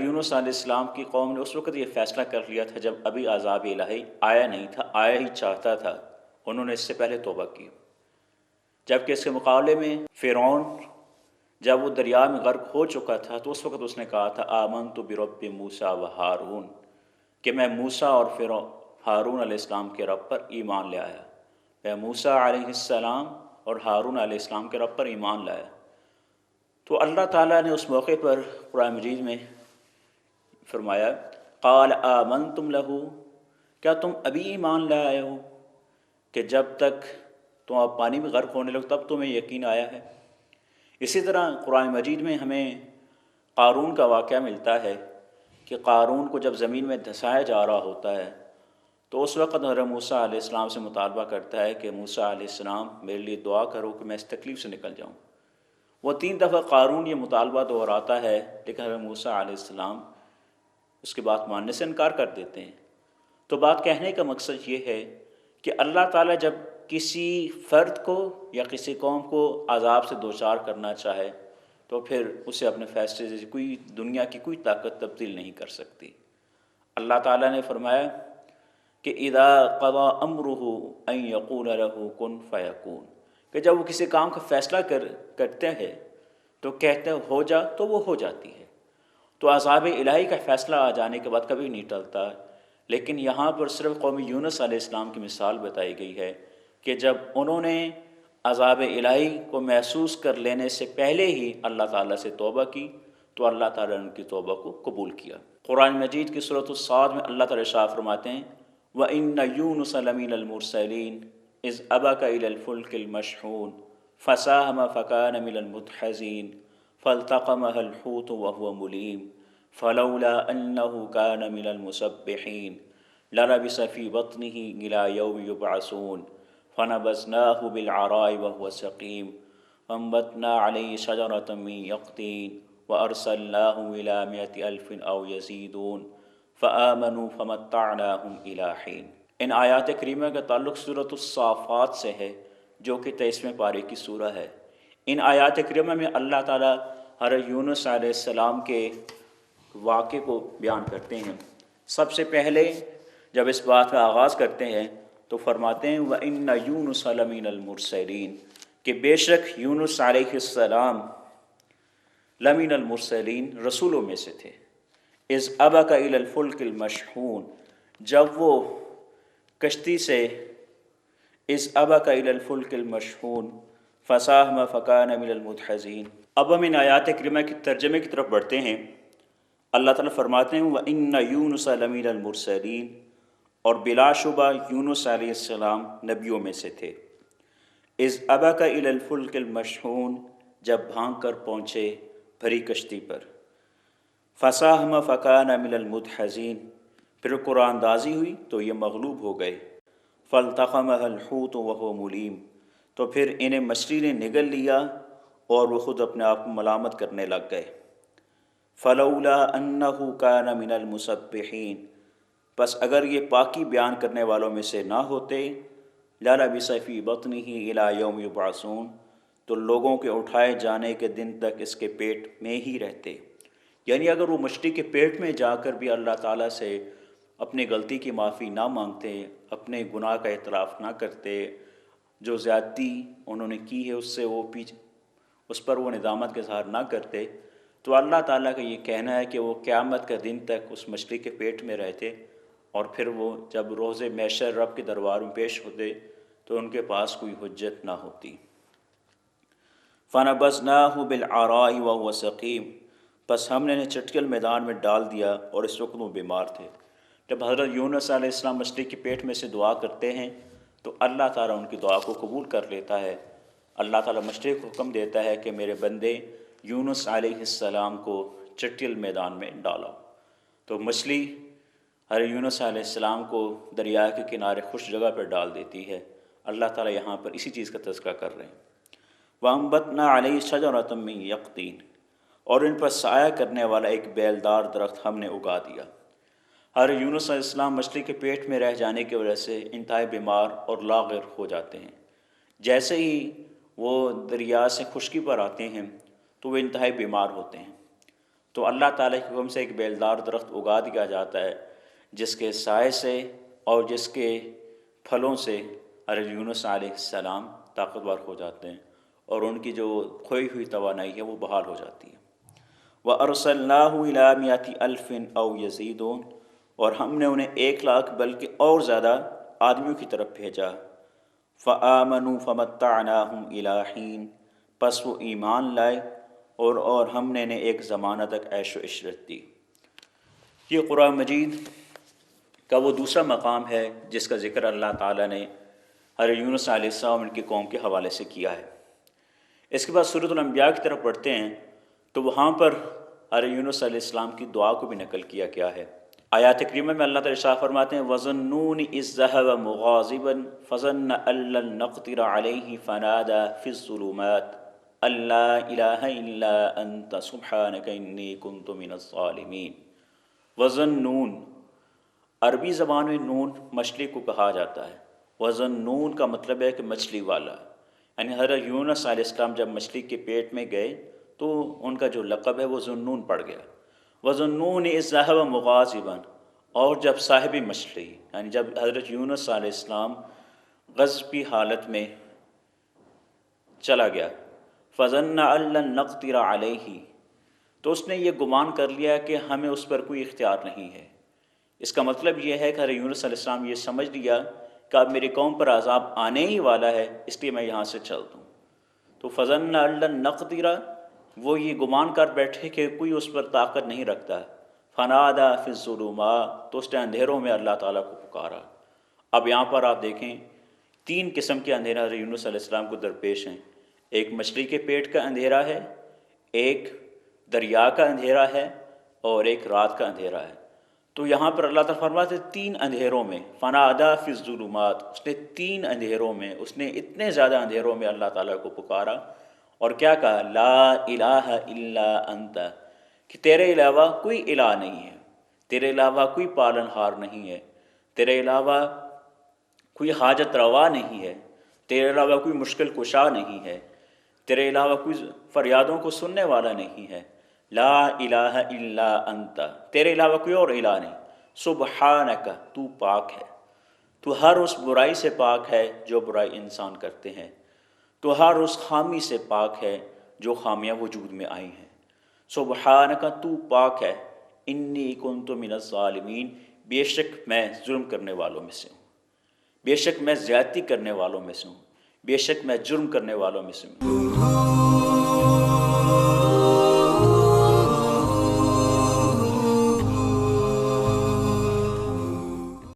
یونس علیہ السلام کی قوم نے اس وقت یہ فیصلہ کر لیا تھا جب ابھی عذاب الہی آیا نہیں تھا، آیا ہی چاہتا تھا، انہوں نے اس سے پہلے توبہ کی، جبکہ اس کے مقابلے میں فرعون جب وہ دریا میں غرق ہو چکا تھا تو اس وقت اس نے کہا تھا آمنت برب موسیٰ و ہارون، کہ میں موسیٰ اور ہارون علیہ السلام کے رب پر ایمان لے آیا، میں موسیٰ علیہ السلام اور ہارون علیہ السلام کے رب پر ایمان لایا۔ تو اللہ تعالیٰ نے اس موقع پر قرآن مجید میں فرمایا قال آمنتم لہو، کیا تم ابھی ایمان لے آئے ہو کہ جب تک تم آپ پانی میں غرق ہونے لگو تب تمہیں یقین آیا ہے؟ اسی طرح قرآن مجید میں ہمیں قارون کا واقعہ ملتا ہے کہ قارون کو جب زمین میں دھسایا جا رہا ہوتا ہے تو اس وقت حضرت موسیٰ علیہ السلام سے مطالبہ کرتا ہے کہ موسیٰ علیہ السلام میرے لیے دعا کرو کہ میں اس تکلیف سے نکل جاؤں۔ وہ 3 دفعہ قارون یہ مطالبہ دہراتا ہے لیکن حضرت موسیٰ علیہ السلام اس کی بات ماننے سے انکار کر دیتے ہیں۔ تو بات کہنے کا مقصد یہ ہے کہ اللہ تعالیٰ جب کسی فرد کو یا کسی قوم کو عذاب سے دوچار کرنا چاہے تو پھر اسے اپنے فیصلے سے کوئی دنیا کی کوئی طاقت تبدیل نہیں کر سکتی۔ اللہ تعالیٰ نے فرمایا کہ اذا قضى امره ان يقول له كن فيكون، کہ جب وہ کسی کام کا فیصلہ کرتے ہیں تو کہتے ہیں ہو جا تو وہ ہو جاتی ہے۔ تو عذاب الہی کا فیصلہ آ جانے کے بعد کبھی نہیں ٹلتا، لیکن یہاں پر صرف قوم یونس علیہ السلام کی مثال بتائی گئی ہے کہ جب انہوں نے عذاب الہی کو محسوس کر لینے سے پہلے ہی اللہ تعالیٰ سے توبہ کی تو اللہ تعالیٰ نے ان کی توبہ کو قبول کیا۔ قرآن مجید کی سورۃ الصاد میں اللہ تعالیٰ ارشاد فرماتے ہیں وَإِنَّ يُونُسَ لَمِنَ الْمُرْسَلِينَ إِذْ أَبَقَ إِلَى الْفُلْكِ الْمَشْحُونِ فَسَاهَمَ فَكَانَ مِنَ الْمُدْحَضِينَ فَالْتَقَمَهُ الْحُوتُ وَهُوَ مُلِيمٌ فَلَوْلَا أَنَّهُ كَانَ مِنَ الْمُسَبِّحِينَ لَلَبِثَ فِي بَطْنِهِ إِلَى يَوْمِ يُبْعَثُونَ فَنَبَذْنَاهُ بِالْعَرَاءِ وَهُوَ سَقِيمٌ وَأَنبَتْنَا عَلَيْهِ شَجَرَةً مِّن يَقْطِينٍ وَأَرْسَلْنَاهُ إِلَى 100 أَلْفٍ أَوْ يَزِيدُونَ فَآمَنُوا فَمَتَّعْنَاهُمْ إِلَىٰ حِينٍ۔ ان آیات کریمہ کا تعلق سورۃ الصافات سے ہے جو کہ 23ویں پارے کی سورہ ہے۔ ان آیات کریمہ میں اللہ تعالیٰ حضرت یونس علیہ السلام کے واقعے کو بیان کرتے ہیں۔ سب سے پہلے جب اس بات کا آغاز کرتے ہیں تو فرماتے ہیں وَإِنَّ يُونُسَ لَمِنَ الْمُرْسَلِينَ، کہ بے شک یونس علیہ السلام لمن المرسلین رسولوں میں سے تھے۔ اذ ابق الی الفلک المشحون، جب وہ کشتی سے اذ ابق الی الفلک المشحون فساہم فکان من المدحضین۔ اب ہم ان آیات کریمہ کے ترجمے کی طرف بڑھتے ہیں۔ اللہ تعالیٰ فرماتے ہیں وَإِنَّ يُونُسَ لَمِنَ الْمُرْسَلِينَ، اور بلا شبہ یونس علیہ السلام نبیوں میں سے تھے۔ اذ ابق الی الفلک المشحون، جب بھانگ کر پہنچے بھری کشتی پر۔ فساہم فکان من المدحضین، پھر قرآن اندازی ہوئی تو یہ مغلوب ہو گئے۔ فالتقمہ الحوت وہو ملیم، تو پھر انہیں مچھلی نے نگل لیا اور وہ خود اپنے آپ کو ملامت کرنے لگ گئے۔ فلولا انہ کان من المسبحین، بس اگر یہ پاکی بیان کرنے والوں میں سے نہ ہوتے للبث فی بطنہ الی یوم یبعثون، تو لوگوں کے اٹھائے جانے کے دن تک اس کے پیٹ میں ہی رہتے۔ یعنی اگر وہ مچھلی کے پیٹ میں جا کر بھی اللہ تعالیٰ سے اپنی غلطی کی معافی نہ مانگتے، اپنے گناہ کا اعتراف نہ کرتے، جو زیادتی انہوں نے کی ہے اس پر وہ ندامت کا اظہار نہ کرتے، تو اللہ تعالیٰ کا یہ کہنا ہے کہ وہ قیامت کا دن تک اس مچھلی کے پیٹ میں رہتے، اور پھر وہ جب روز محشر رب کے دربار میں پیش ہوتے تو ان کے پاس کوئی حجت نہ ہوتی۔ فَنَبَذْنَاهُ بِالْعَرَاءِ وَهُوَ سَقِيمٌ، بس ہم نے انہیں چٹکل میدان میں ڈال دیا اور اس وقت وہ بیمار تھے۔ جب حضرت یونس علیہ السلام مچھلی کے پیٹ میں سے دعا کرتے ہیں تو اللہ تعالیٰ ان کی دعا کو قبول کر لیتا ہے۔ اللہ تعالیٰ مچھلی کو حکم دیتا ہے کہ میرے بندے یونس علیہ السلام کو چٹکل میدان میں ڈالو، تو مچھلی حضرت یونس علیہ السلام کو دریا کے کنارے خوش جگہ پر ڈال دیتی ہے۔ اللہ تعالیٰ یہاں پر اسی چیز کا تذکرہ کر رہے ہیں۔ وَأَنبَتْنَا عَلَيْهِ شَجَرَةً مِّن يَقْطِينٍ، اور ان پر سایہ کرنے والا ایک بیلدار درخت ہم نے اگا دیا۔ حضرت یونس علیہ السلام مچھلی کے پیٹ میں رہ جانے کی وجہ سے انتہائی بیمار اور لاغر ہو جاتے ہیں۔ جیسے ہی وہ دریا سے خشکی پر آتے ہیں تو وہ انتہائی بیمار ہوتے ہیں۔ تو اللہ تعالیٰ کے حکم سے ایک بیلدار درخت اگا دیا جاتا ہے جس کے سائے سے اور جس کے پھلوں سے حضرت یونس علیہ السلام طاقتور ہو جاتے ہیں اور ان کی جو کھوئی ہوئی توانائی ہے وہ بحال ہو جاتی ہے۔ وَأَرْسَلْنَاهُ إِلَىٰ مِائَةِ أَلْفٍ أَوْ يَزِيدُونَ، اور ہم نے انہیں 1,00,000 بلکہ اور زیادہ آدمیوں کی طرف بھیجا۔ فَآمَنُوا فَمَتَّعْنَاهُمْ إِلَىٰ حِينٍ، پس وہ ایمان لائے اور ہم نے انہیں ایک زمانہ تک عیش و عشرت دی۔ یہ قرآن مجید کا وہ دوسرا مقام ہے جس کا ذکر اللہ تعالیٰ نے حضرت یونس علیہ السلام ان کی قوم کے حوالے سے کیا ہے۔ اس کے بعد سورۃ الانبیاء کی طرف پڑھتے ہیں تو وہاں پر حضرت یونس علیہ السلام کی دعا کو بھی نقل کیا گیا ہے۔ آیات کریمہ میں اللہ تعالیٰ ارشاد فرماتے ہیں وَظَنُّونِ إِذ ذَّهَبَ مُغَاضِبًا فَظَنَّ أَن لَّن نَّقْدِرَ عَلَيْهِ فَنَادَىٰ فِي الظُّلُمَاتِ أَن لَّا إِلَٰهَ إِلَّا أَنتَ سُبْحَانَكَ إِنِّي كُنتُ مِنَ الظَّالِمِينَ۔ وَظَنُّونَ، عربی زبان میں نون مچھلی کو کہا جاتا ہے۔ وَظَنُّونَ کا مطلب ہے کہ مچھلی والا، یعنی حضرت یونس علیہ السلام جب مچھلی کے پیٹ میں گئے تو ان کا جو لقب ہے وہ ذُنُّون پڑ گیا۔ وَظَنُّونِ إِذ ذَّهَبَ مُغَاضِبًا، اور جب صاحب مچھلی یعنی جب حضرت یونس علیہ السلام غضب کی حالت میں چلا گیا، فَظَنَّ أَن لَّن نَّقْدِرَ عَلَيْهِ، تو اس نے یہ گمان کر لیا کہ ہمیں اس پر کوئی اختیار نہیں ہے۔ اس کا مطلب یہ ہے کہ حضرت یونس علیہ السلام یہ سمجھ لیا کہ اب میری قوم پر عذاب آنے ہی والا ہے، اس لیے میں یہاں سے چل دوں۔ تو فَظَنَّ أَن لَّن نَّقْدِرَ، وہ یہ گمان کر بیٹھے کہ کوئی اس پر طاقت نہیں رکھتا۔ فَنَادَىٰ فِي الظُّلُمَاتِ، تو اس نے اندھیروں میں اللہ تعالیٰ کو پکارا۔ اب یہاں پر آپ دیکھیں 3 قسم کے اندھیرے حضرت یونس علیہ السلام کو درپیش ہیں۔ ایک مچھلی کے پیٹ کا اندھیرا ہے، ایک دریا کا اندھیرا ہے، اور ایک رات کا اندھیرا ہے۔ تو یہاں پر اللہ تعالیٰ فرماتے 3 اندھیروں میں، فَنَادَىٰ فِي الظُّلُمَاتِ، اس نے 3 اندھیروں میں، اس نے اتنے زیادہ اندھیروں میں اللہ تعالیٰ کو پکارا اور کیا کہا؟ لا الہ الا انت، کہ تیرے علاوہ کوئی الہ نہیں ہے، تیرے علاوہ کوئی پالن ہار نہیں ہے، تیرے علاوہ کوئی حاجت روا نہیں ہے، تیرے علاوہ کوئی مشکل کشا نہیں ہے، تیرے علاوہ کوئی فریادوں کو سننے والا نہیں ہے۔ لا الہ الا انت، تیرے علاوہ کوئی اور الہ نہیں۔ سبحانک، تو پاک ہے، تو ہر اس برائی سے پاک ہے جو برائی انسان کرتے ہیں، تو ہر اس خامی سے پاک ہے جو خامیاں وجود میں آئی ہیں۔ سبحانک، تو پاک ہے، انی کنت من الظالمین، بے شک میں ظلم کرنے والوں میں سے ہوں، بے شک میں زیادتی کرنے والوں میں سے ہوں، بے شک میں جرم کرنے والوں میں سے ہوں۔